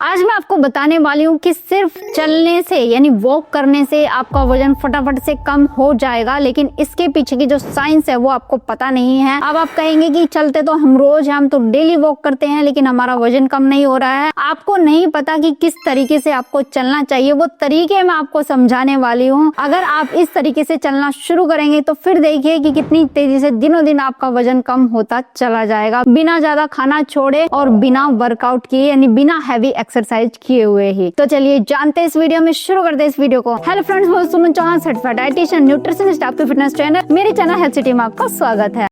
आज मैं आपको बताने वाली हूँ कि सिर्फ चलने से यानी वॉक करने से आपका वजन फटाफट से कम हो जाएगा, लेकिन इसके पीछे की जो साइंस है वो आपको पता नहीं है। अब आप कहेंगे कि चलते तो हम रोज हैं, हम तो डेली वॉक करते हैं, लेकिन हमारा वजन कम नहीं हो रहा है। आपको नहीं पता कि किस तरीके से आपको चलना चाहिए, वो तरीके मैं आपको समझाने वाली हूँ। अगर आप इस तरीके से चलना शुरू करेंगे तो फिर देखिए कि कितनी तेजी से दिनों दिन आपका वजन कम होता चला जाएगा, बिना ज्यादा खाना छोड़े और बिना वर्कआउट किए यानी बिना हैवी एक्सरसाइज किए हुए ही। तो चलिए जानते हैं इस वीडियो में, शुरू करते हैं इस वीडियो को। हेलो फ्रेंड्स, मैं सुमन चौहान, सर्टिफाइड डाइटिशियन, न्यूट्रिशनिस्ट, आपके फिटनेस ट्रेनर। मेरे चैनल हेल्थ सिटी में आपका स्वागत है।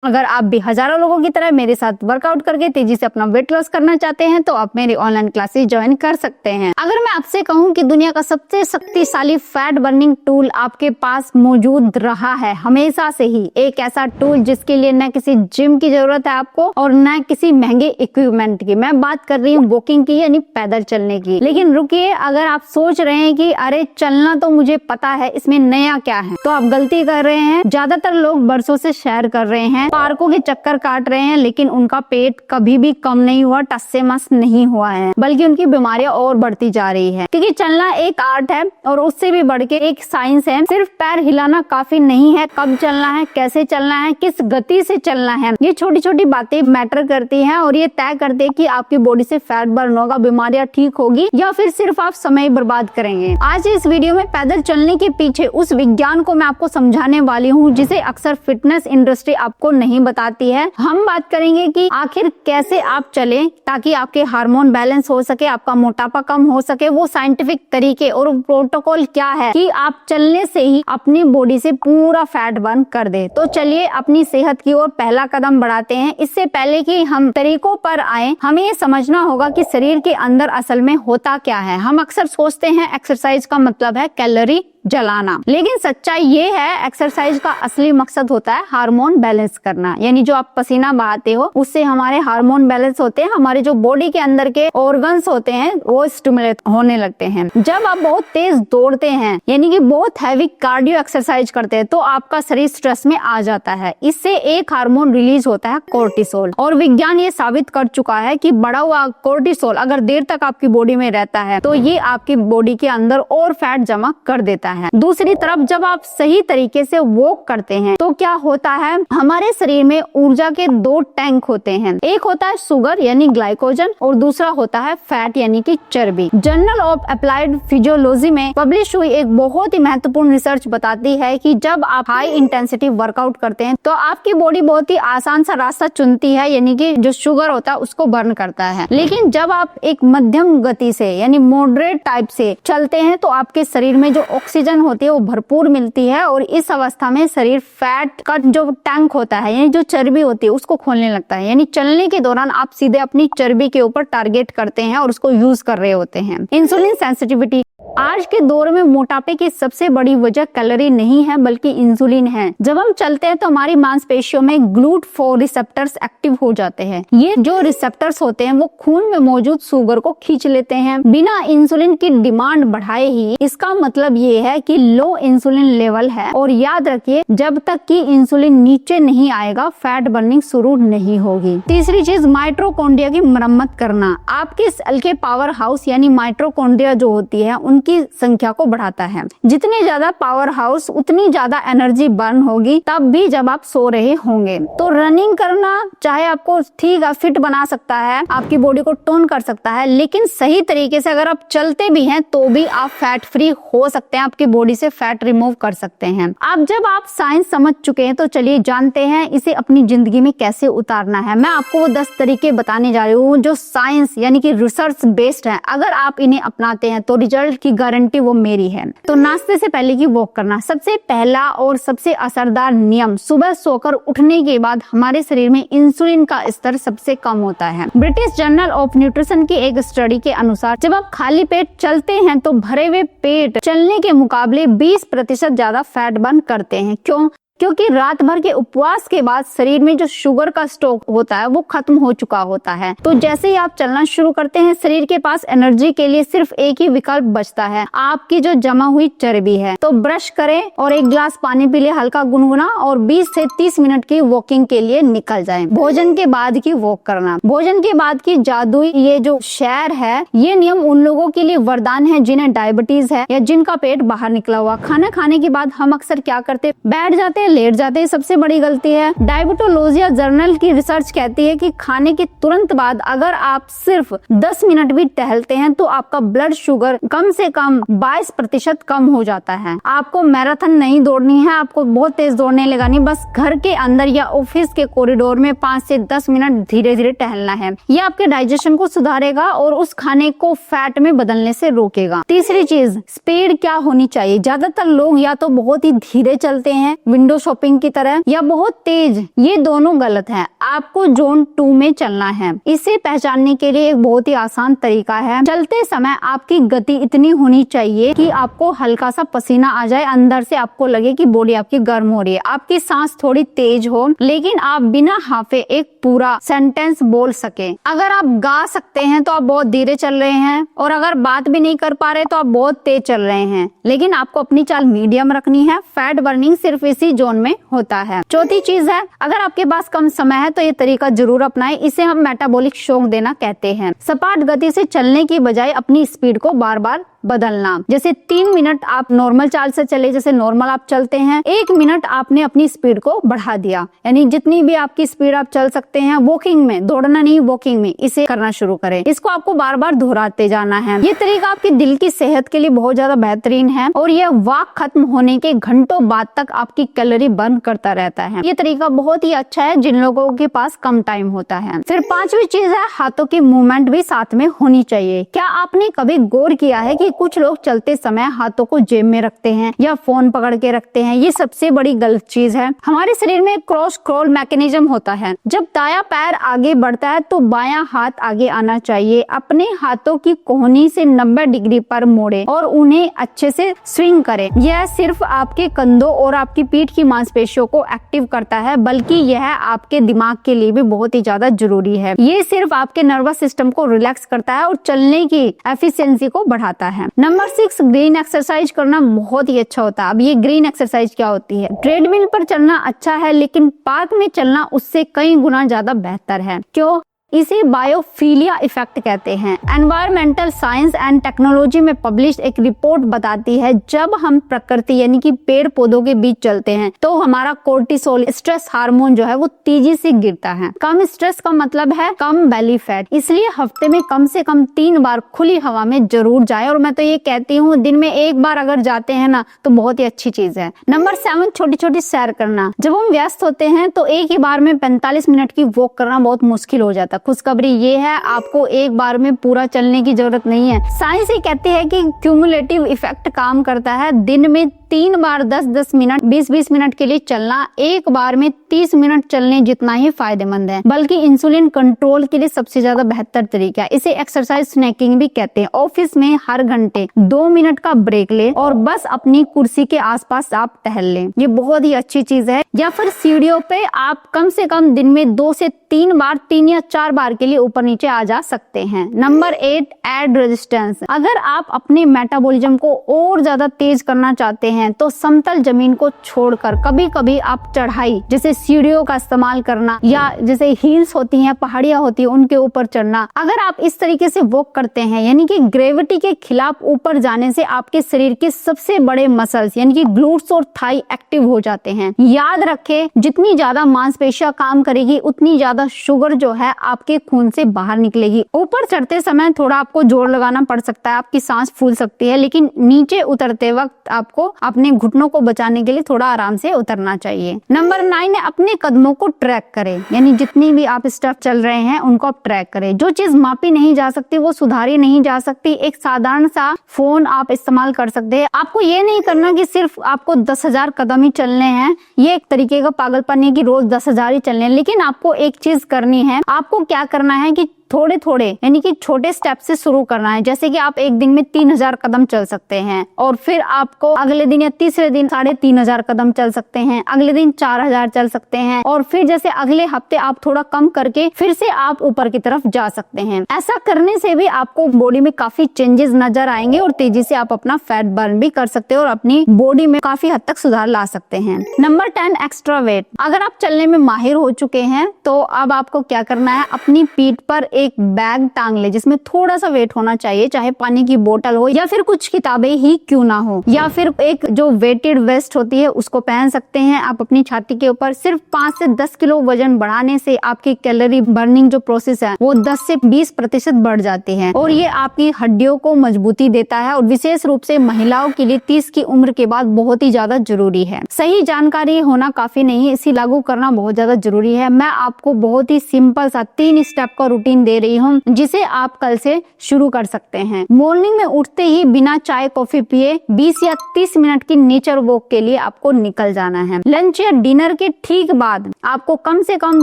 अगर आप भी हजारों लोगों की तरह मेरे साथ वर्कआउट करके तेजी से अपना वेट लॉस करना चाहते हैं तो आप मेरी ऑनलाइन क्लासेस ज्वाइन कर सकते हैं। अगर मैं आपसे कहूं कि दुनिया का सबसे शक्तिशाली फैट बर्निंग टूल आपके पास मौजूद रहा है हमेशा से ही, एक ऐसा टूल जिसके लिए न किसी जिम की जरूरत है आपको और न किसी महंगे इक्विपमेंट की, मैं बात कर रही हूँ वॉकिंग की यानी पैदल चलने की। लेकिन रुकिए, अगर आप सोच रहे हैं कि अरे चलना तो मुझे पता है, इसमें नया क्या है, तो आप गलती कर रहे हैं। ज्यादातर लोग बरसों से सैर कर रहे हैं, पार्कों के चक्कर काट रहे हैं, लेकिन उनका पेट कभी भी कम नहीं हुआ, टस से मस नहीं हुआ है, बल्कि उनकी बीमारियां और बढ़ती जा रही है। क्योंकि चलना एक आर्ट है और उससे भी बढ़ के एक साइंस है। सिर्फ पैर हिलाना काफी नहीं है, कब चलना है, कैसे चलना है, किस गति से चलना है, ये छोटी छोटी बातें मैटर करती हैं और ये तय करते हैं कि आपकी बॉडी से फैट बर्न होगा, बीमारियां ठीक होगी या फिर सिर्फ आप समय बर्बाद करेंगे। आज इस वीडियो में पैदल चलने के पीछे उस विज्ञान को मैं आपको समझाने वाली हूँ जिसे अक्सर फिटनेस इंडस्ट्री आपको नहीं बताती है। हम बात करेंगे कि आखिर कैसे आप चलें ताकि आपके हार्मोन बैलेंस हो सके, आपका मोटापा कम हो सके, वो साइंटिफिक तरीके और प्रोटोकॉल क्या है कि आप चलने से ही अपनी बॉडी से पूरा फैट बर्न कर दे। तो चलिए अपनी सेहत की ओर पहला कदम बढ़ाते हैं। इससे पहले कि हम तरीकों पर आए, हमें ये समझना होगा कि शरीर के अंदर असल में होता क्या है। हम अक्सर सोचते हैं एक्सरसाइज का मतलब है कैलोरी जलाना, लेकिन सच्चाई ये है एक्सरसाइज का असली मकसद होता है हार्मोन बैलेंस करना। यानी जो आप पसीना बहाते हो उससे हमारे हार्मोन बैलेंस होते हैं, हमारे जो बॉडी के अंदर के ऑर्गन्स होते हैं वो स्टिमुलेट होने लगते हैं। जब आप बहुत तेज दौड़ते हैं यानी कि बहुत हैवी कार्डियो एक्सरसाइज करते हैं तो आपका शरीर स्ट्रेस में आ जाता है। इससे एक हार्मोन रिलीज होता है कोर्टिसोल, और विज्ञान ये साबित कर चुका है कि बढ़ा हुआ कोर्टिसोल अगर देर तक आपकी बॉडी में रहता है तो ये आपकी बॉडी के अंदर और फैट जमा कर देता है। दूसरी तरफ जब आप सही तरीके से वॉक करते हैं तो क्या होता है, हमारे शरीर में ऊर्जा के दो टैंक होते हैं, एक होता है शुगर यानी ग्लाइकोजन और दूसरा होता है फैट यानी कि चर्बी। जर्नल ऑफ अप्लाइड फिजियोलॉजी में पब्लिश हुई एक बहुत ही महत्वपूर्ण रिसर्च बताती है कि जब आप हाई इंटेंसिटी वर्कआउट करते हैं तो आपकी बॉडी बहुत ही आसान सा रास्ता चुनती है, यानी कि जो शुगर होता है उसको बर्न करता है। लेकिन जब आप एक मध्यम गति से यानी मॉडरेट टाइप से चलते हैं तो आपके शरीर में जो ऑक्सीजन होती है वो भरपूर मिलती है और इस अवस्था में शरीर फैट का जो टैंक होता है यानी जो चर्बी होती है उसको खोलने लगता है। यानी चलने के दौरान आप सीधे अपनी चर्बी के ऊपर टारगेट करते हैं और उसको यूज कर रहे होते हैं। इंसुलिन सेंसिटिविटी आज के दौर में मोटापे की सबसे बड़ी वजह कैलोरी नहीं है बल्कि इंसुलिन है। जब हम चलते हैं तो हमारी मांसपेशियों में GLUT4 रिसेप्टर्स एक्टिव हो जाते हैं। ये जो रिसेप्टर्स होते हैं वो खून में मौजूद शुगर को खींच लेते हैं बिना इंसुलिन की डिमांड बढ़ाए ही। इसका मतलब ये है कि लो इंसुलिन लेवल है, और याद रखिए जब तक कि इंसुलिन नीचे नहीं आएगा फैट बर्निंग शुरू नहीं होगी। तीसरी चीज माइटोकॉन्ड्रिया की मरम्मत करना आपके सेल के पावर हाउस यानी माइटोकॉन्ड्रिया जो होती है उनकी संख्या को बढ़ाता है। जितने ज्यादा पावर हाउस उतनी ज्यादा एनर्जी बर्न होगी, तब भी जब आप सो रहे होंगे। तो रनिंग करना चाहे आपको ठीक है फिट बना सकता है, आपकी बॉडी को टोन कर सकता है, लेकिन सही तरीके से अगर आप चलते भी हैं तो भी आप फैट फ्री हो सकते हैं, आपकी बॉडी से फैट रिमूव कर सकते हैं। अब जब आप साइंस समझ चुके हैं तो चलिए जानते हैं इसे अपनी जिंदगी में कैसे उतारना है। मैं आपको वो 10 तरीके बताने जा रही हूँ जो साइंस यानी कि रिसर्च बेस्ड है। अगर आप इन्हें अपनाते हैं तो रिजल्ट की गारंटी वो मेरी है। तो नाश्ते से पहले की वॉक करना सबसे पहला और सबसे असरदार नियम। सुबह सोकर उठने के बाद हमारे शरीर में इंसुलिन का स्तर सबसे कम होता है। ब्रिटिश जर्नल ऑफ न्यूट्रिशन की एक स्टडी के अनुसार जब आप खाली पेट चलते हैं तो भरे हुए पेट चलने के मुकाबले 20% ज्यादा फैट बर्न करते हैं। क्यों? क्योंकि रात भर के उपवास के बाद शरीर में जो शुगर का स्टॉक होता है वो खत्म हो चुका होता है। तो जैसे ही आप चलना शुरू करते हैं, शरीर के पास एनर्जी के लिए सिर्फ एक ही विकल्प बचता है, आपकी जो जमा हुई चर्बी है। तो ब्रश करें और एक गिलास पानी पी ले हल्का गुनगुना, और 20 से 30 मिनट की वॉकिंग के लिए निकल जाएं। भोजन के बाद की वॉक करना, भोजन के बाद की जादुई ये जो सैर है, ये नियम उन लोगों के लिए वरदान है जिन्हें डायबिटीज है या जिनका पेट बाहर निकला हुआ। खाना खाने के बाद हम अक्सर क्या करते, बैठ जाते हैं, लेट जाते हैं। सबसे बड़ी गलती है। डायबिटोलॉजिया जर्नल की रिसर्च कहती है कि खाने के तुरंत बाद अगर आप सिर्फ 10 मिनट भी टहलते हैं तो आपका ब्लड शुगर कम से कम 22% कम हो जाता है। आपको मैराथन नहीं दौड़नी है, आपको बहुत तेज दौड़ने लगानी, बस घर के अंदर या ऑफिस के कॉरिडोर में 5 से 10 मिनट धीरे धीरे टहलना है। यह आपके डाइजेशन को सुधारेगा और उस खाने को फैट में बदलने से रोकेगा। तीसरी चीज, स्पीड क्या होनी चाहिए। ज्यादातर लोग या तो बहुत ही धीरे चलते हैं विंडो शॉपिंग की तरह, या बहुत तेज। ये दोनों गलत है। आपको जोन 2 में चलना है। इसे पहचानने के लिए एक बहुत ही आसान तरीका है। चलते समय आपकी गति इतनी होनी चाहिए कि आपको हल्का सा पसीना आ जाए, अंदर से आपको लगे कि बॉडी आपकी गर्म हो रही है, आपकी सांस थोड़ी तेज हो, लेकिन आप बिना हाफे एक पूरा सेंटेंस बोल सके। अगर आप गा सकते हैं तो आप बहुत धीरे चल रहे हैं, और अगर बात भी नहीं कर पा रहे तो आप बहुत तेज चल रहे हैं, लेकिन आपको अपनी चाल मीडियम रखनी है। फैट बर्निंग सिर्फ इसी जोन में होता है। चौथी चीज है, अगर आपके पास कम समय है तो ये तरीका जरूर अपनाएं। इसे हम मेटाबॉलिक शॉक देना कहते हैं। सपाट गति से चलने की बजाय अपनी स्पीड को बार बार बदलना। जैसे 3 मिनट आप नॉर्मल चाल से चले, जैसे नॉर्मल आप चलते हैं, 1 मिनट आपने अपनी स्पीड को बढ़ा दिया, यानी जितनी भी आपकी स्पीड आप चल सकते हैं वॉकिंग में, दौड़ना नहीं वॉकिंग में, इसे करना शुरू करें। इसको आपको बार बार दोहराते जाना है। ये तरीका आपके दिल की सेहत के लिए बहुत ज्यादा बेहतरीन है, और यह वॉक खत्म होने के घंटों बाद तक आपकी कैलोरी बर्न करता रहता है। ये तरीका बहुत ही अच्छा है जिन लोगों के पास कम टाइम होता है। फिर 5वीं चीज है, हाथों की मूवमेंट भी साथ में होनी चाहिए। क्या आपने कभी गौर किया है कि कुछ लोग चलते समय हाथों को जेब में रखते हैं या फोन पकड़ के रखते हैं? ये सबसे बड़ी गलत चीज है। हमारे शरीर में क्रॉस क्रॉल मैकेनिज्म होता है। जब दायां पैर आगे बढ़ता है तो बायां हाथ आगे आना चाहिए। अपने हाथों की कोहनी से 90 डिग्री पर मोड़े और उन्हें अच्छे से स्विंग करें। यह सिर्फ आपके कंधों और आपकी पीठ की मांसपेशियों को एक्टिव करता है, बल्कि यह आपके दिमाग के लिए भी बहुत ही ज्यादा जरूरी है। ये सिर्फ आपके नर्वस सिस्टम को रिलैक्स करता है और चलने की एफिशिएंसी को बढ़ाता है। नंबर 6, ग्रीन एक्सरसाइज करना बहुत ही अच्छा होता है। अब ये ग्रीन एक्सरसाइज क्या होती है? ट्रेडमिल पर चलना अच्छा है, लेकिन पार्क में चलना उससे कई गुना ज्यादा बेहतर है। क्यों? इसे बायोफिलिया इफेक्ट कहते हैं। एनवायरमेंटल साइंस एंड टेक्नोलॉजी में पब्लिश एक रिपोर्ट बताती है, जब हम प्रकृति यानी कि पेड़ पौधों के बीच चलते हैं तो हमारा कोर्टिसोल स्ट्रेस हार्मोन जो है वो तेजी से गिरता है। कम स्ट्रेस का मतलब है कम बेली फैट। इसलिए हफ्ते में कम से कम 3 बार खुली हवा में जरूर जाए, और मैं तो ये कहती हूँ दिन में 1 बार अगर जाते हैं ना तो बहुत ही अच्छी चीज है। नंबर 7, छोटी छोटी सैर करना। जब हम व्यस्त होते हैं तो एक ही बार में 45 मिनट की वॉक करना बहुत मुश्किल हो जाता है। खुशखबरी ये है, आपको एक बार में पूरा चलने की जरूरत नहीं है। साइंस ये कहती है कि क्यूमुलेटिव इफेक्ट काम करता है। दिन में 3 बार 10-10 मिनट, 20-20 मिनट के लिए चलना एक बार में 30 मिनट चलने जितना ही फायदेमंद है, बल्कि इंसुलिन कंट्रोल के लिए सबसे ज्यादा बेहतर तरीका है। इसे एक्सरसाइज स्नैकिंग भी कहते हैं। ऑफिस में हर घंटे 2 मिनट का ब्रेक ले और बस अपनी कुर्सी के आसपास आप टहल लें। ये बहुत ही अच्छी चीज है। या फिर सीढ़ियों पे आप कम से कम दिन में 2 से 3 बार, 3 या 4 बार के लिए ऊपर नीचे आ जा सकते हैं। Number 8, add resistance. अगर आप अपने मेटाबॉलिज्म को और ज्यादा तेज करना चाहते हैं तो समतल जमीन को छोड़कर कभी कभी आप चढ़ाई जैसे सीढ़ियों का इस्तेमाल करना, या जैसे हिल्स होती हैं, पहाड़ियां होती हैं, उनके ऊपर चढ़ना। अगर आप इस तरीके से वॉक करते हैं, यानी कि ग्रेविटी के खिलाफ ऊपर जाने से आपके शरीर के सबसे बड़े मसल्स यानी कि ग्लूट्स और थाई एक्टिव हो जाते हैं। याद रखें, जितनी ज्यादा मांसपेशियां काम करेगी उतनी ज्यादा शुगर जो है आपके खून से बाहर निकलेगी। ऊपर चढ़ते समय थोड़ा आपको जोर लगाना पड़ सकता है, आपकी सांस फूल सकती है, लेकिन नीचे उतरते वक्त आपको अपने घुटनों को बचाने के लिए थोड़ा आराम से उतरना चाहिए। नंबर 9 है, अपने कदमों को ट्रैक करें। यानी जितनी भी आप स्टेप चल रहे हैं उनको आप ट्रैक करें। जो चीज मापी नहीं जा सकती वो सुधारी नहीं जा सकती। एक साधारण सा फोन आप इस्तेमाल कर सकते हैं। आपको ये नहीं करना कि सिर्फ आपको 10,000 कदम ही चलने हैं। ये एक तरीके का पागलपन है कि रोज 10,000 ही चलने हैं, लेकिन आपको एक चीज करनी है। आपको क्या करना है कि थोड़े थोड़े यानी कि छोटे स्टेप से शुरू करना है। जैसे कि आप एक दिन में 3000 कदम चल सकते हैं और फिर आपको अगले दिन या तीसरे दिन 3500 कदम चल सकते हैं, अगले दिन 4000 चल सकते हैं और फिर जैसे अगले हफ्ते आप थोड़ा कम करके फिर से आप ऊपर की तरफ जा सकते हैं। ऐसा करने से भी आपको बॉडी में काफी चेंजेस नजर आएंगे और तेजी से आप अपना फैट बर्न भी कर सकते हैं और अपनी बॉडी में काफी हद तक सुधार ला सकते हैं। Number 10, extra weight. अगर आप चलने में माहिर हो चुके हैं तो अब आपको क्या करना है, अपनी पीठ पर एक बैग टांग ले जिसमें थोड़ा सा वेट होना चाहिए, चाहे पानी की बोतल हो या फिर कुछ किताबें ही क्यों ना हो, या फिर एक जो वेटेड वेस्ट होती है उसको पहन सकते हैं आप अपनी छाती के ऊपर। सिर्फ 5 से 10 किलो वजन बढ़ाने से आपकी कैलोरी बर्निंग जो प्रोसेस है वो 10 से 20% बढ़ जाती है और ये आपकी हड्डियों को मजबूती देता है और विशेष रूप से महिलाओं के लिए 30 की उम्र के बाद बहुत ही ज्यादा जरूरी है। सही जानकारी होना काफी नहीं है, इसी लागू करना बहुत ज्यादा जरूरी है। मैं आपको बहुत ही सिंपल सा 3 स्टेप का रूटीन दे रही हूँ जिसे आप कल से शुरू कर सकते हैं। मॉर्निंग में उठते ही बिना चाय कॉफी पिए 20 या 30 मिनट की नेचर वॉक के लिए आपको निकल जाना है। लंच या डिनर के ठीक बाद आपको कम से कम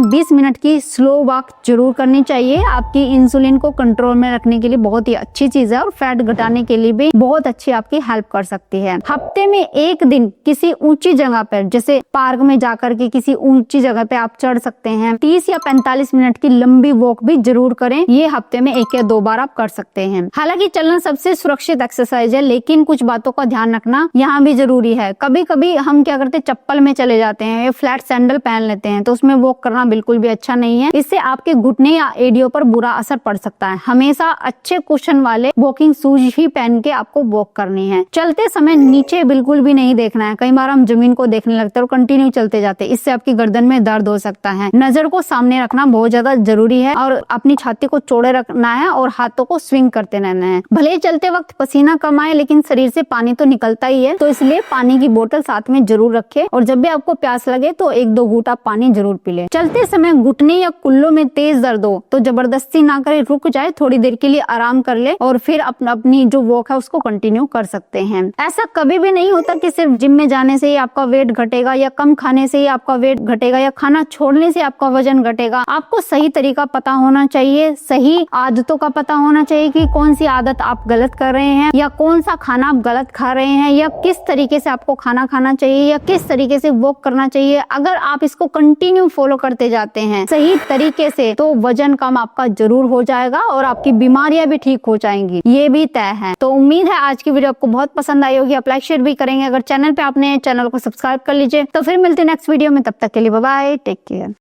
20 मिनट की स्लो वॉक जरूर करनी चाहिए। आपकी इंसुलिन को कंट्रोल में रखने के लिए बहुत ही अच्छी चीज है और फैट घटाने के लिए भी बहुत अच्छी आपकी हेल्प कर सकती है। हफ्ते में एक दिन किसी ऊंची जगह पर जैसे पार्क में जाकर के किसी ऊंची जगह पे आप चढ़ सकते हैं। 30 या 45 मिनट की लंबी वॉक भी जरूर करें, ये हफ्ते में 1 या 2 बार आप कर सकते हैं। हालांकि चलना सबसे सुरक्षित एक्सरसाइज है लेकिन कुछ बातों का ध्यान रखना यहाँ भी जरूरी है। कभी कभी हम क्या करते हैं, चप्पल में चले जाते हैं या फ्लैट सैंडल पहन लेते हैं तो उसमें वॉक करना बिल्कुल भी अच्छा नहीं है। इससे आपके घुटने या एडियो पर बुरा असर पड़ सकता है। हमेशा अच्छे कुशन वाले वॉकिंग शूज ही पहन के आपको वॉक करनी है। चलते समय नीचे बिल्कुल भी नहीं देखना है। कई बार हम जमीन को देखने लगते हैं और कंटिन्यू चलते जाते हैं, इससे आपकी गर्दन में दर्द हो सकता है। नजर को सामने रखना बहुत ज्यादा जरूरी है और अपनी छाती को चौड़े रखना है और हाथों को स्विंग करते रहना है। भले ही चलते वक्त पसीना कम आए लेकिन शरीर से पानी तो निकलता ही है, तो इसलिए पानी की बोतल साथ में जरूर रखें और जब भी आपको प्यास लगे तो 1-2 घूंट आप पानी जरूर पी लें। चलते समय घुटने या कुल्लों में तेज दर्द हो तो जबरदस्ती ना करे, रुक जाए, थोड़ी देर के लिए आराम कर ले और फिर अपनी जो वॉक है उसको कंटिन्यू कर सकते हैं। ऐसा कभी भी नहीं होता कि सिर्फ जिम में जाने से ही आपका वेट घटेगा या कम खाने से ही आपका वेट घटेगा या खाना छोड़ने से आपका वजन घटेगा। आपको सही तरीका पता होना चाहिए, सही आदतों का पता होना चाहिए कि कौन सी आदत आप गलत कर रहे हैं या कौन सा खाना आप गलत खा रहे हैं या किस तरीके से आपको खाना खाना चाहिए या किस तरीके से वॉक करना चाहिए। अगर आप इसको कंटिन्यू फॉलो करते जाते हैं सही तरीके से तो वजन कम आपका जरूर हो जाएगा और आपकी बीमारियां भी ठीक हो जाएंगी, ये भी तय है। तो उम्मीद है आज की वीडियो आपको बहुत पसंद आई होगी। आप लाइक शेयर भी करेंगे। अगर चैनल पे आपने चैनल को सब्सक्राइब कर लीजिए। तो फिर मिलते हैं नेक्स्ट वीडियो में, तब तक के लिए बाय बाय, टेक केयर।